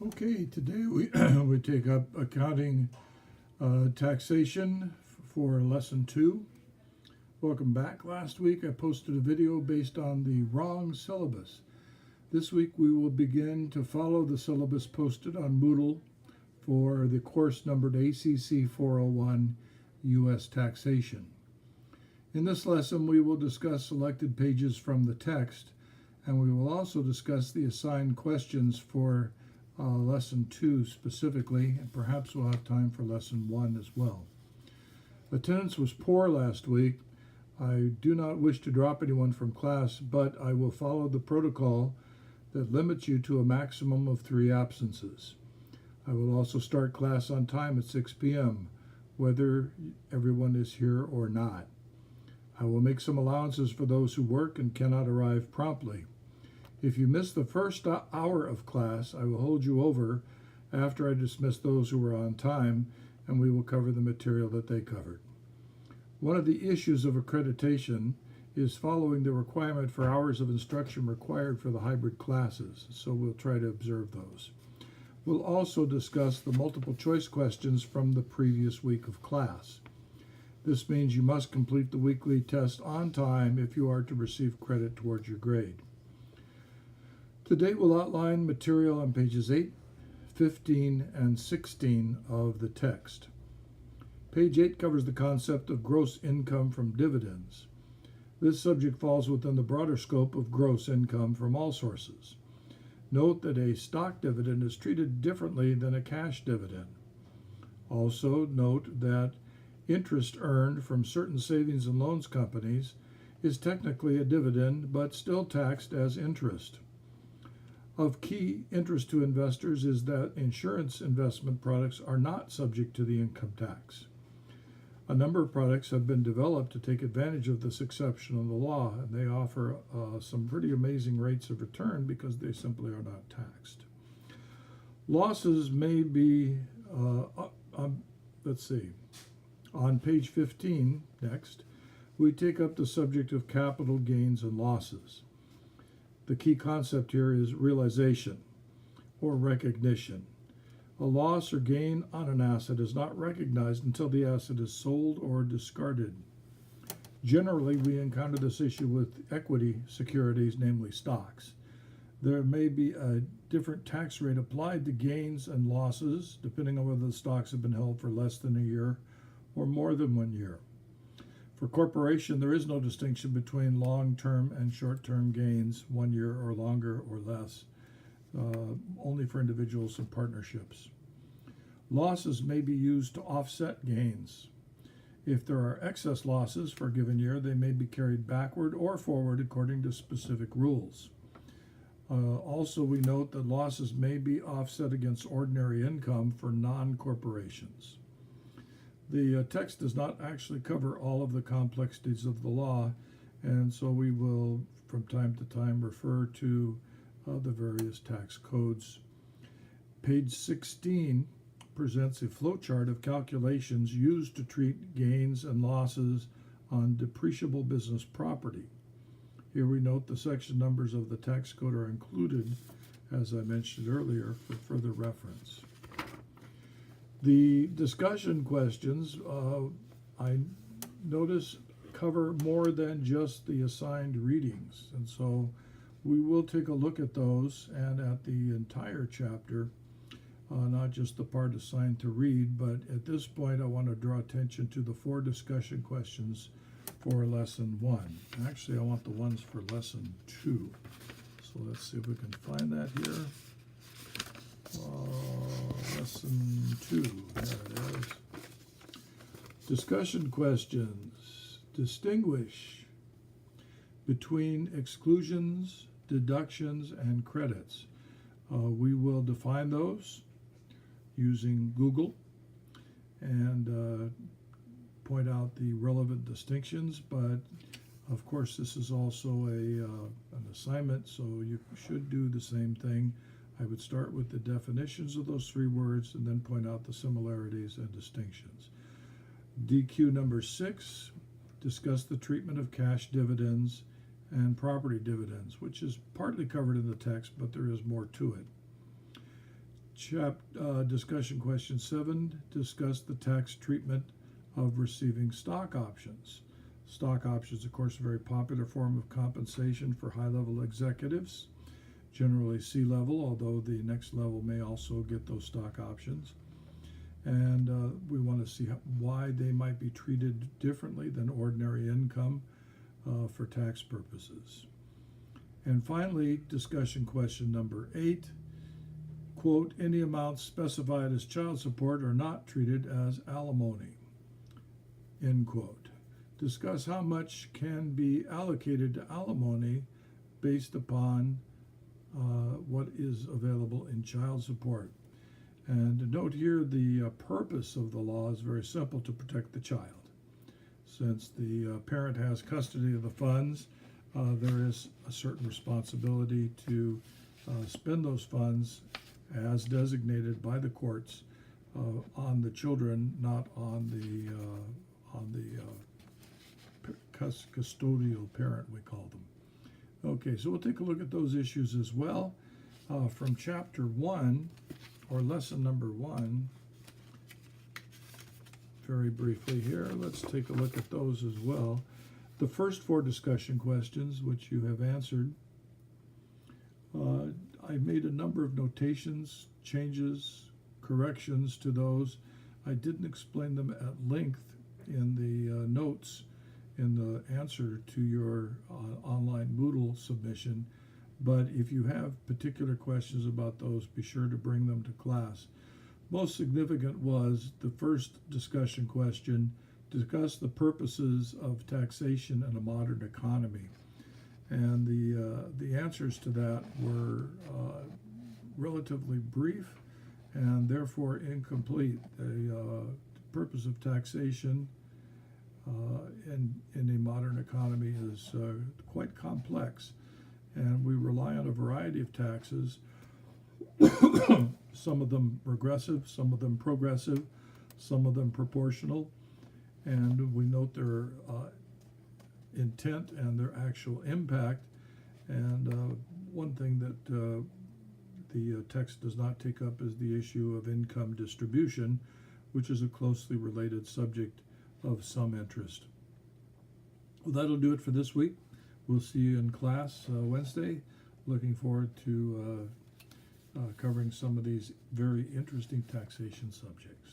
Okay, today we we take up accounting taxation for lesson 2. Welcome back. Last week I posted a video based on the wrong syllabus. This week we will begin to follow the syllabus posted on Moodle for the course numbered ACC401 U.S. Taxation. In this lesson we will discuss selected pages from the text, and we will also discuss the assigned questions for lesson 2 specifically, and perhaps we'll have time for lesson 1 as well. Attendance was poor last week. I do not wish to drop anyone from class, but I will follow the protocol that limits you to a maximum of 3 absences. I will also start class on time at 6 p.m., whether everyone is here or not. I will make some allowances for those who work and cannot arrive promptly. If you miss the first hour of class, I will hold you over after I dismiss those who are on time, and we will cover the material that they covered. One of the issues of accreditation is following the requirement for hours of instruction required for the hybrid classes, so we'll try to observe those. We'll also discuss the multiple choice questions from the previous week of class. This means you must complete the weekly test on time if you are to receive credit towards your grade. Today we'll outline material on pages 8, 15, and 16 of the text. Page 8 covers the concept of gross income from dividends. This subject falls within the broader scope of gross income from all sources. Note that a stock dividend is treated differently than a cash dividend. Also note that interest earned from certain savings and loans companies is technically a dividend but still taxed as interest. Of key interest to investors is that insurance investment products are not subject to the income tax. A number of products have been developed to take advantage of this exception in the law, and they offer some pretty amazing rates of return because they simply are not taxed. Losses may be, on page 15, next, we take up the subject of capital gains and losses. The key concept here is realization or recognition. A loss or gain on an asset is not recognized until the asset is sold or discarded. Generally, we encounter this issue with equity securities, namely stocks. There may be a different tax rate applied to gains and losses, depending on whether the stocks have been held for less than a year or more than 1 year. For corporation, there is no distinction between long-term and short-term gains, 1 year or longer or less, only for individuals and partnerships. Losses may be used to offset gains. If there are excess losses for a given year, they may be carried backward or forward according to specific rules. Also, we note that losses may be offset against ordinary income for non-corporations. The text does not actually cover all of the complexities of the law, and so we will from time to time refer to the various tax codes. Page 16 presents a flowchart of calculations used to treat gains and losses on depreciable business property. Here we note the section numbers of the tax code are included, as I mentioned earlier, for further reference. The discussion questions, I notice, cover more than just the assigned readings, and so we will take a look at those and at the entire chapter, not just the part assigned to read, but at this point I want to draw attention to the 4 discussion questions for lesson 1. Actually, I want the ones for lesson 2. So let's see if we can find that here. Lesson 2, there it is. Discussion questions. Distinguish between exclusions, deductions, and credits. We will define those using Google and point out the relevant distinctions, but of course this is also an assignment, so you should do the same thing. I would start with the definitions of those 3 words and then point out the similarities and distinctions. DQ number 6, discuss the treatment of cash dividends and property dividends, which is partly covered in the text, but there is more to it. Discussion question 7, discuss the tax treatment of receiving stock options. Stock options, of course, a very popular form of compensation for high-level executives, generally C-level, although the next level may also get those stock options. And we want to see why they might be treated differently than ordinary income for tax purposes. And finally, discussion question number 8, quote, any amounts specified as child support are not treated as alimony, end quote. Discuss how much can be allocated to alimony based upon what is available in child support. And note here the purpose of the law is very simple: to protect the child. Since the parent has custody of the funds, there is a certain responsibility to spend those funds as designated by the courts on the children, not on the custodial parent, we call them. Okay, so we'll take a look at those issues as well from chapter 1, or lesson number 1. Very briefly here, let's take a look at those as well. The first 4 discussion questions, which you have answered, I made a number of notations, changes, corrections to those. I didn't explain them at length in the notes in the answer to your online Moodle submission, but if you have particular questions about those, be sure to bring them to class. Most significant was the first discussion question: discuss the purposes of taxation in a modern economy. And the answers to that were relatively brief and therefore incomplete. The purpose of taxation in a modern economy is quite complex, and we rely on a variety of taxes, some of them regressive, some of them progressive, some of them proportional, and we note their intent and their actual impact. And one thing that the text does not take up is the issue of income distribution, which is a closely related subject of some interest. Well, that'll do it for this week. We'll see you in class Wednesday. Looking forward to covering some of these very interesting taxation subjects.